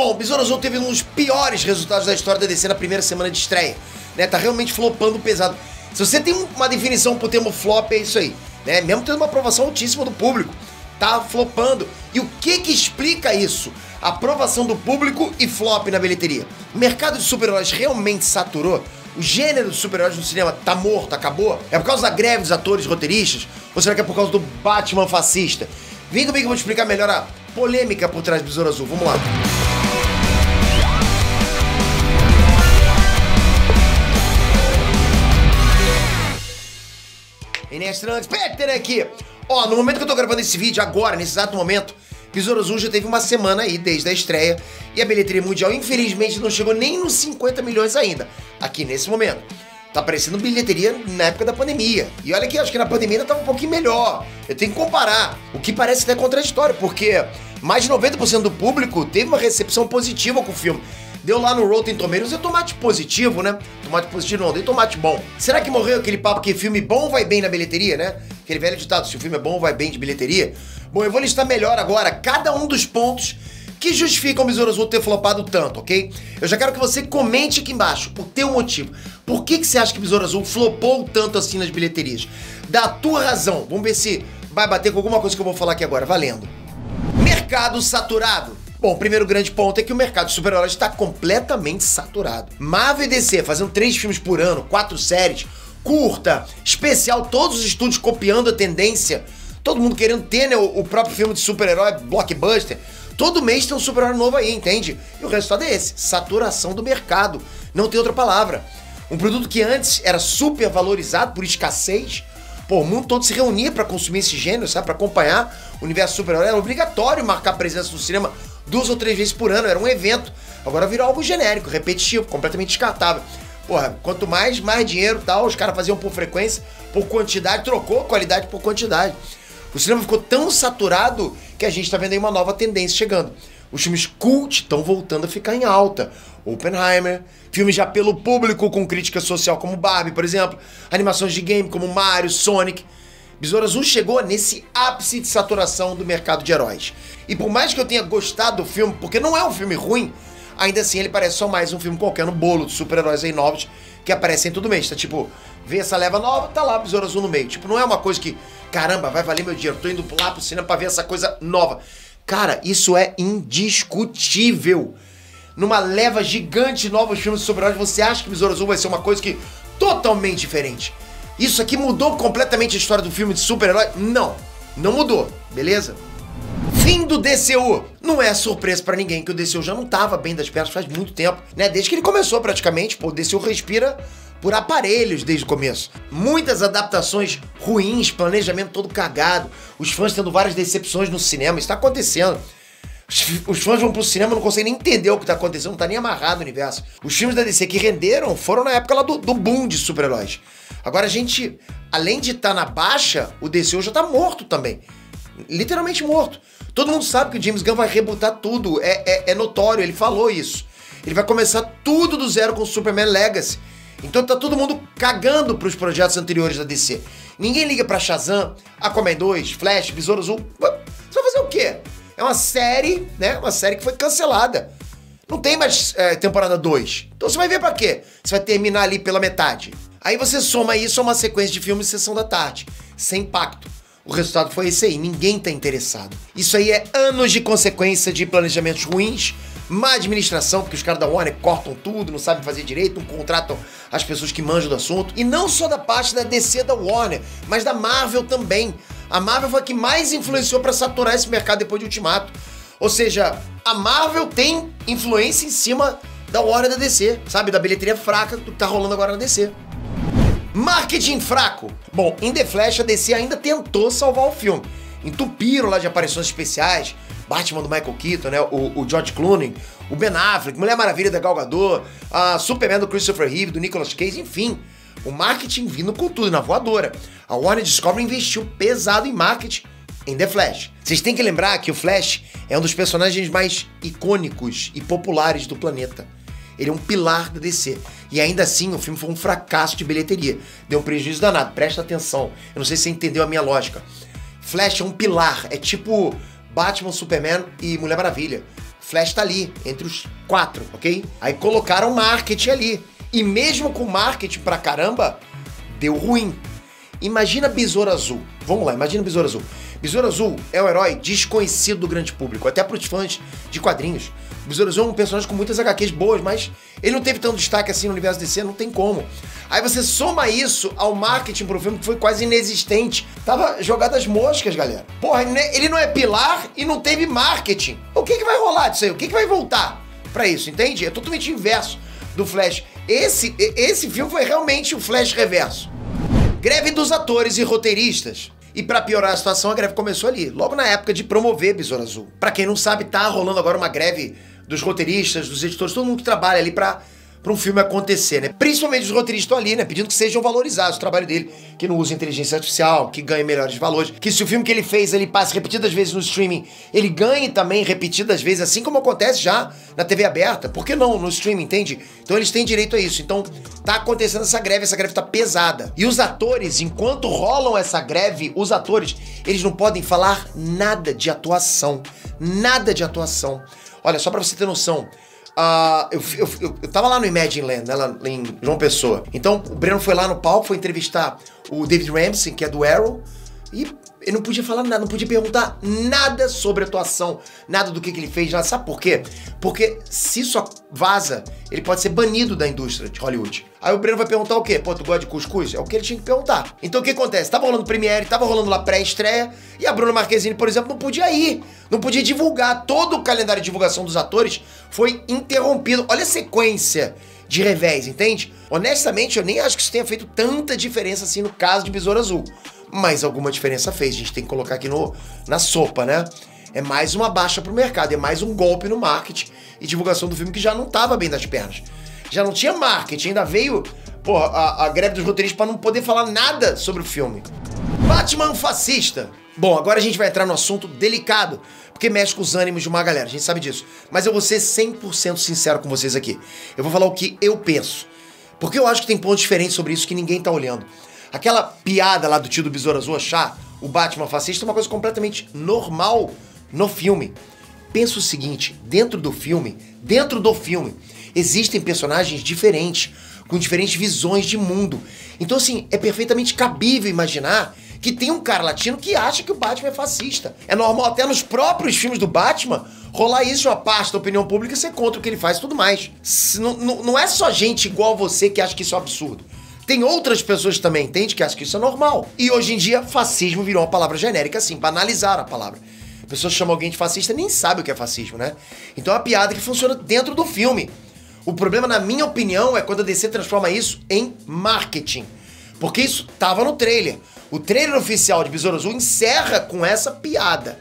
Bom, Besouro Azul teve um dos piores resultados da história da DC na primeira semana de estreia, né? Tá realmente flopando pesado. Se você tem uma definição pro termo flop, é isso aí, né? Mesmo tendo uma aprovação altíssima do público, tá flopando. E o que explica isso? Aprovação do público e flop na bilheteria. O mercado de super-heróis realmente saturou? O gênero de super-heróis no cinema tá morto, acabou? É por causa da greve dos atores e roteiristas? Ou será que é por causa do Batman fascista? Vem comigo que eu vou te explicar melhor a polêmica por trás do Besouro Azul. Vamos lá. Inês Trunks, Peter aqui. Ó, no momento que eu tô gravando esse vídeo, agora, nesse exato momento, Besouro Azul já teve uma semana aí desde a estreia e a bilheteria mundial, infelizmente, não chegou nem nos 50 milhões ainda, aqui nesse momento. Tá parecendo bilheteria na época da pandemia. E olha que acho que na pandemia ainda tava um pouquinho melhor. Eu tenho que comparar, o que parece até contraditório, porque mais de 90% do público teve uma recepção positiva com o filme. Deu lá no Rotten Tomatoes, deu tomate positivo, né? Tomate positivo não, deu tomate bom. Será que morreu aquele papo que filme bom vai bem na bilheteria, né? Aquele velho ditado, se o filme é bom, vai bem de bilheteria. Bom, eu vou listar melhor agora cada um dos pontos que justificam o Besouro Azul ter flopado tanto, ok? Eu já quero que você comente aqui embaixo o teu motivo. Por que você acha que o Besouro Azul flopou tanto assim nas bilheterias? Dá a tua razão. Vamos ver se vai bater com alguma coisa que eu vou falar aqui agora. Valendo. Mercado saturado. Bom, o primeiro grande ponto é que o mercado de super-heróis está completamente saturado. Marvel e DC fazendo 3 filmes por ano, 4 séries, curta, especial, todos os estúdios copiando a tendência, todo mundo querendo ter, né, o próprio filme de super-herói, blockbuster. Todo mês tem um super-herói novo aí, entende? E o resultado é esse, saturação do mercado. Não tem outra palavra. Um produto que antes era super valorizado por escassez, pô, o mundo todo se reunia pra consumir esse gênero, sabe? Pra acompanhar o universo super-herói. Era obrigatório marcar presença no cinema 2 ou 3 vezes por ano, era um evento. Agora virou algo genérico, repetitivo, completamente descartável. Porra, quanto mais dinheiro e tal, os caras faziam por frequência, por quantidade, trocou qualidade por quantidade. O cinema ficou tão saturado que a gente tá vendo aí uma nova tendência chegando. Os filmes cult estão voltando a ficar em alta. Oppenheimer, filmes de apelo público com crítica social como Barbie, por exemplo, animações de game como Mario, Sonic. Besouro Azul chegou nesse ápice de saturação do mercado de heróis. E por mais que eu tenha gostado do filme, porque não é um filme ruim, ainda assim ele parece só mais um filme qualquer no bolo de super-heróis aí novos que aparecem todo mês. Tá tipo, vê essa leva nova, tá lá Besouro Azul no meio. Tipo, não é uma coisa que, caramba, vai valer meu dinheiro, tô indo lá pro cinema pra ver essa coisa nova. Cara, isso é indiscutível. Numa leva gigante de novos filmes de super-heróis, você acha que Besouro Azul vai ser uma coisa que totalmente diferente? Isso aqui mudou completamente a história do filme de super-herói? Não, não mudou, beleza? Fim do DCU. Não é surpresa pra ninguém que o DCU já não tava bem das pernas faz muito tempo, né? Desde que ele começou praticamente, pô, o DCU respira por aparelhos desde o começo. Muitas adaptações ruins, planejamento todo cagado, os fãs tendo várias decepções no cinema, isso tá acontecendo. Os fãs vão pro cinema e não conseguem nem entender o que tá acontecendo, não tá nem amarrado o universo. Os filmes da DC que renderam foram na época lá do boom de super-heróis. Agora a gente, além de estar na baixa, o DCU já tá morto também. Literalmente morto. Todo mundo sabe que o James Gunn vai rebutar tudo, é notório, ele falou isso. Ele vai começar tudo do zero com o Superman Legacy. Então tá todo mundo cagando pros projetos anteriores da DC. Ninguém liga pra Shazam, Aquaman 2, Flash, Besouro Azul. Você vai fazer o quê? É uma série, né? Uma série que foi cancelada. Não tem mais temporada 2. Então você vai ver pra quê? Você vai terminar ali pela metade. Aí você soma isso a uma sequência de filmes de sessão da tarde, sem impacto. O resultado foi esse aí, ninguém tá interessado. Isso aí é anos de consequência de planejamentos ruins, má administração, porque os caras da Warner cortam tudo, não sabem fazer direito, não contratam as pessoas que manjam do assunto. E não só da parte da DC da Warner, mas da Marvel também. A Marvel foi a que mais influenciou pra saturar esse mercado depois de Ultimato. Ou seja, a Marvel tem influência em cima da Warner da DC, sabe? Da bilheteria fraca do que tá rolando agora na DC. Marketing fraco. Bom, em The Flash a DC ainda tentou salvar o filme. Entupiram lá de aparições especiais, Batman do Michael Keaton, né? O George Clooney, o Ben Affleck, Mulher Maravilha da Gal Gadot, a Superman do Christopher Reeve, do Nicolas Cage, enfim. O marketing vindo com tudo, na voadora. A Warner Discovery investiu pesado em marketing em The Flash. Vocês têm que lembrar que o Flash é um dos personagens mais icônicos e populares do planeta. Ele é um pilar da DC. E ainda assim, o filme foi um fracasso de bilheteria. Deu um prejuízo danado. Presta atenção. Eu não sei se você entendeu a minha lógica. Flash é um pilar. É tipo Batman, Superman e Mulher Maravilha. Flash tá ali, entre os 4, ok? Aí colocaram marketing ali. E mesmo com marketing pra caramba, deu ruim. Imagina Besouro Azul. Vamos lá, imagina Besouro Azul. Besouro Azul é um herói desconhecido do grande público, até pros fãs de quadrinhos. Besouro Azul é um personagem com muitas HQs boas, mas ele não teve tanto destaque assim no universo DC, não tem como. Aí você soma isso ao marketing pro filme, que foi quase inexistente. Tava jogado as moscas, galera. Porra, ele não é pilar e não teve marketing. O que vai rolar disso aí? O que vai voltar pra isso, entende? É totalmente inverso do Flash. Esse filme foi realmente o Flash reverso. Greve dos atores e roteiristas. E pra piorar a situação, a greve começou ali, logo na época de promover Besouro Azul. Pra quem não sabe, tá rolando agora uma greve dos roteiristas, dos editores, todo mundo que trabalha ali pra um filme acontecer, né? Principalmente os roteiristas estão ali, né? Pedindo que sejam valorizados o trabalho dele, que não use inteligência artificial, que ganhe melhores valores, que se o filme que ele fez, ele passe repetidas vezes no streaming, ele ganhe também repetidas vezes, assim como acontece já na TV aberta. Por que não no streaming, entende? Então eles têm direito a isso. Então tá acontecendo essa greve tá pesada. E os atores, enquanto rolam essa greve, os atores, eles não podem falar nada de atuação. Nada de atuação. Olha, só pra você ter noção, eu tava lá no Imagine Land, né, lá em João Pessoa. Então, o Breno foi lá no palco, foi entrevistar o David Ramsey, que é do Arrow, e ele não podia falar nada, não podia perguntar nada sobre atuação, nada do que ele fez, nada. Sabe por quê? Porque se isso vaza, ele pode ser banido da indústria de Hollywood. Aí o Breno vai perguntar o quê? Pô, tu gosta de cuscuz? É o que ele tinha que perguntar. Então o que acontece? Tava rolando Premiere, tava rolando lá pré-estreia, e a Bruna Marquezine, por exemplo, não podia ir. Não podia divulgar. Todo o calendário de divulgação dos atores foi interrompido. Olha a sequência de revés, entende? Honestamente, eu nem acho que isso tenha feito tanta diferença assim no caso de Besouro Azul. Mas alguma diferença fez, a gente tem que colocar aqui na sopa, né? É mais uma baixa pro mercado, é mais um golpe no marketing e divulgação do filme que já não tava bem das pernas. Já não tinha marketing, ainda veio, pô, a greve dos roteiristas pra não poder falar nada sobre o filme. Batman fascista. Bom, agora a gente vai entrar no assunto delicado, porque mexe com os ânimos de uma galera, a gente sabe disso. Mas eu vou ser 100% sincero com vocês aqui. Eu vou falar o que eu penso, porque eu acho que tem pontos diferentes sobre isso que ninguém tá olhando. Aquela piada lá do tio do Besouro Azul achar o Batman fascista é uma coisa completamente normal no filme. Pensa o seguinte, dentro do filme, existem personagens diferentes, com diferentes visões de mundo. Então, assim, é perfeitamente cabível imaginar que tem um cara latino que acha que o Batman é fascista. É normal até nos próprios filmes do Batman rolar isso, uma parte da opinião pública ser contra o que ele faz e tudo mais. Não é só gente igual a você que acha que isso é um absurdo. Tem outras pessoas também, entende, que acham que isso é normal. E hoje em dia, fascismo virou uma palavra genérica, assim, banalizaram a palavra. A pessoa chama alguém de fascista nem sabe o que é fascismo, né? Então é uma piada que funciona dentro do filme. O problema, na minha opinião, é quando a DC transforma isso em marketing. Porque isso tava no trailer. O trailer oficial de Besouro Azul encerra com essa piada.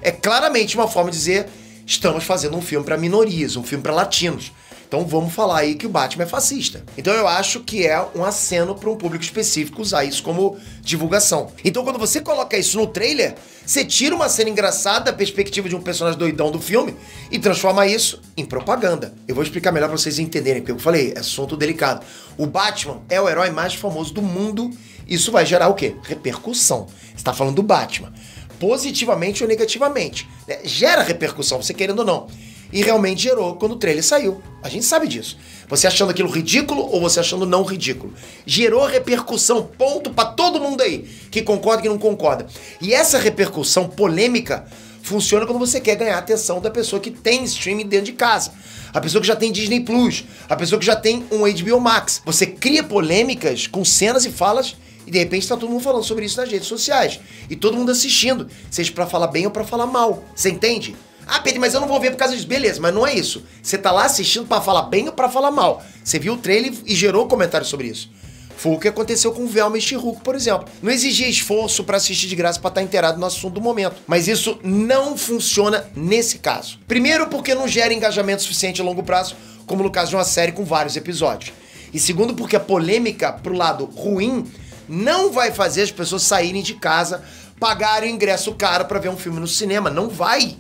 É claramente uma forma de dizer, estamos fazendo um filme para minorias, um filme para latinos. Então vamos falar aí que o Batman é fascista. Então eu acho que é um aceno para um público específico usar isso como divulgação. Então quando você coloca isso no trailer, você tira uma cena engraçada da perspectiva de um personagem doidão do filme e transforma isso em propaganda. Eu vou explicar melhor para vocês entenderem, porque eu falei, é assunto delicado. O Batman é o herói mais famoso do mundo. Isso vai gerar o quê? Repercussão. Você tá falando do Batman. Positivamente ou negativamente. Gera repercussão, você querendo ou não. E realmente gerou quando o trailer saiu. A gente sabe disso. Você achando aquilo ridículo ou você achando não ridículo. Gerou repercussão, ponto pra todo mundo aí, que concorda e que não concorda. E essa repercussão polêmica funciona quando você quer ganhar a atenção da pessoa que tem streaming dentro de casa. A pessoa que já tem Disney Plus, a pessoa que já tem um HBO Max. Você cria polêmicas com cenas e falas e de repente tá todo mundo falando sobre isso nas redes sociais. E todo mundo assistindo, seja pra falar bem ou pra falar mal. Você entende? Ah, Pedro, mas eu não vou ver por causa disso. Beleza, mas não é isso. Você tá lá assistindo pra falar bem ou pra falar mal. Você viu o trailer e gerou comentários sobre isso. Foi o que aconteceu com o Velma e She-Hulk, por exemplo. Não exigia esforço pra assistir de graça pra estar inteirado no assunto do momento. Mas isso não funciona nesse caso. Primeiro, porque não gera engajamento suficiente a longo prazo, como no caso de uma série com vários episódios. E segundo, porque a polêmica pro lado ruim não vai fazer as pessoas saírem de casa, pagarem o ingresso caro pra ver um filme no cinema. Não vai.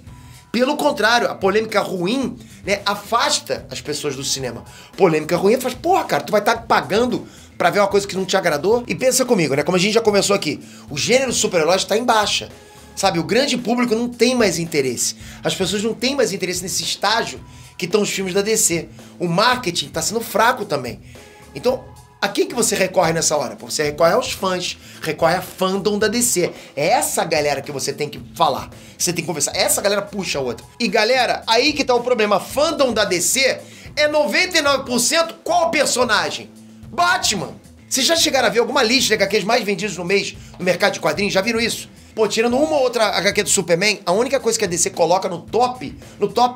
Pelo contrário, a polêmica ruim, né, afasta as pessoas do cinema. Polêmica ruim faz, porra, cara, tu vai estar pagando pra ver uma coisa que não te agradou? E pensa comigo, né, como a gente já conversou aqui, o gênero super-herói está em baixa. Sabe, o grande público não tem mais interesse. As pessoas não têm mais interesse nesse estágio que estão os filmes da DC. O marketing tá sendo fraco também. Então, a quem que você recorre nessa hora? Você recorre aos fãs, recorre à fandom da DC. É essa galera que você tem que falar, você tem que conversar. Essa galera puxa a outra. E galera, aí que tá o problema. A fandom da DC é 99% qual personagem? Batman. Vocês já chegaram a ver alguma lista de HQs mais vendidos no mês no mercado de quadrinhos? Já viram isso? Pô, tirando uma ou outra HQ do Superman, a única coisa que a DC coloca no top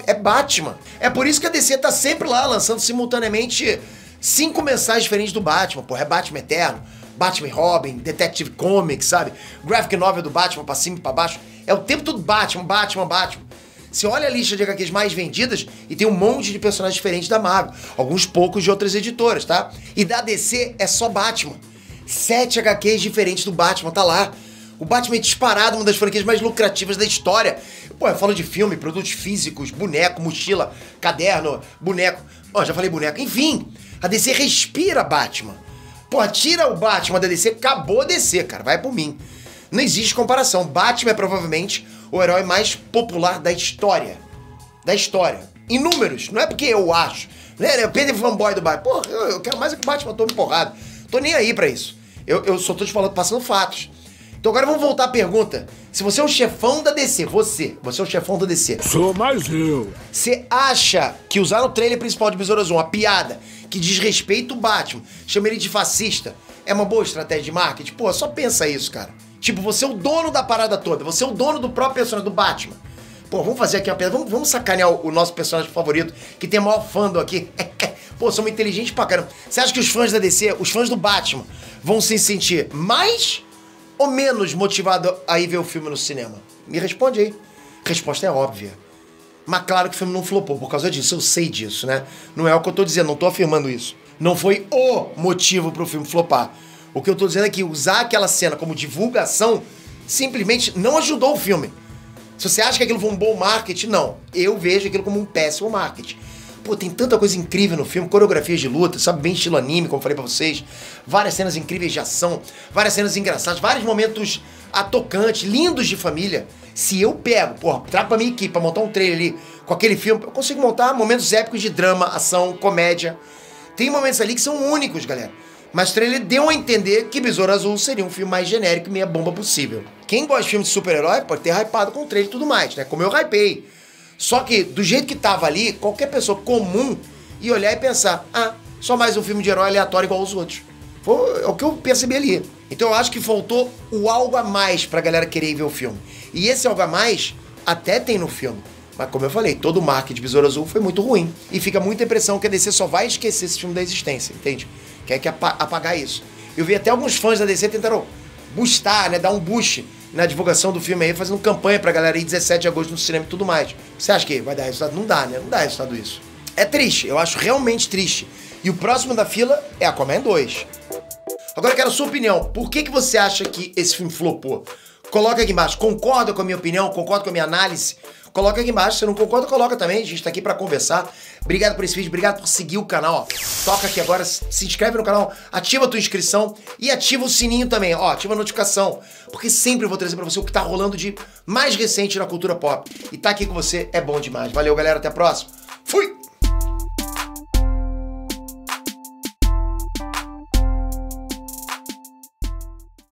é Batman. É por isso que a DC tá sempre lá, lançando simultaneamente 5 mensais diferentes do Batman. Pô, é Batman Eterno, Batman e Robin, Detective Comics, sabe? Graphic Novel do Batman pra cima e pra baixo. É o tempo todo Batman. Você olha a lista de HQs mais vendidas e tem um monte de personagens diferentes da Marvel. Alguns poucos de outras editoras, tá? E da DC é só Batman. 7 HQs diferentes do Batman, tá lá. O Batman é disparado, uma das franquias mais lucrativas da história. Pô, eu falo de filme, produtos físicos, boneco, mochila, caderno, boneco. Ó, já falei boneco. Enfim, a DC respira Batman. Pô, tira o Batman da DC, acabou a DC, cara. Vai por mim. Não existe comparação. Batman é provavelmente o herói mais popular da história. Da história. Em números. Não é porque eu acho. Né? Eu Pedro fanboy do Batman. Porra, eu quero mais é que o Batman tome porrada. Tô nem aí pra isso. Eu só tô te falando, passando fatos. Então agora vamos voltar à pergunta. Se você é o chefão da DC, você é o chefão da DC. Sou mais eu. Você acha que usar no trailer principal de Besouro Azul uma piada que desrespeita o Batman, chama ele de fascista, é uma boa estratégia de marketing? Pô, só pensa isso, cara. Tipo, você é o dono da parada toda, você é o dono do próprio personagem, do Batman. Pô, vamos fazer aqui uma piada, vamos sacanear o nosso personagem favorito, que tem o maior fandom aqui. Pô, somos inteligentes pra caramba. Você acha que os fãs da DC, os fãs do Batman, vão se sentir mais ou menos motivado a ir ver o filme no cinema? Me responde aí. A resposta é óbvia. Mas claro que o filme não flopou por causa disso, eu sei disso, né? Não é o que eu tô dizendo, não tô afirmando isso. Não foi o motivo pro filme flopar. O que eu tô dizendo é que usar aquela cena como divulgação simplesmente não ajudou o filme. Se você acha que aquilo foi um bom marketing, não. Eu vejo aquilo como um péssimo marketing. Pô, tem tanta coisa incrível no filme, coreografias de luta, sabe, bem estilo anime, como eu falei pra vocês, várias cenas incríveis de ação, várias cenas engraçadas, vários momentos tocantes, lindos de família. Se eu pego, porra, trago pra minha equipe pra montar um trailer ali com aquele filme, eu consigo montar momentos épicos de drama, ação, comédia. Tem momentos ali que são únicos, galera. Mas o trailer deu a entender que Besouro Azul seria um filme mais genérico e meia bomba possível. Quem gosta de filme de super-herói pode ter hypado com o trailer e tudo mais, né? Como eu hypei. Só que, do jeito que tava ali, qualquer pessoa comum ia olhar e pensar, só mais um filme de herói aleatório igual aos outros. Foi o que eu percebi ali. Então eu acho que faltou o algo a mais pra galera querer ir ver o filme. E esse algo a mais até tem no filme. Mas como eu falei, todo o marketing de Besouro Azul foi muito ruim. E fica muita impressão que a DC só vai esquecer esse filme da existência, entende? Quer que apagar isso. Eu vi até alguns fãs da DC tentaram boostar, né, dar um boost na divulgação do filme aí, fazendo campanha pra galera ir 17 de agosto no cinema e tudo mais. Você acha que vai dar resultado? Não dá, né? Não dá resultado isso. É triste, eu acho realmente triste. E o próximo da fila é Aquaman 2. Agora eu quero a sua opinião. Por que você acha que esse filme flopou? Coloca aqui embaixo. Concorda com a minha opinião? Concorda com a minha análise? Coloca aqui embaixo. Se não concorda, coloca também. A gente tá aqui pra conversar. Obrigado por esse vídeo. Obrigado por seguir o canal. Ó, toca aqui agora. Se inscreve no canal. Ativa a tua inscrição. E ativa o sininho também. Ó, ativa a notificação. Porque sempre eu vou trazer pra você o que tá rolando de mais recente na cultura pop. E tá aqui com você é bom demais. Valeu, galera. Até a próxima. Fui!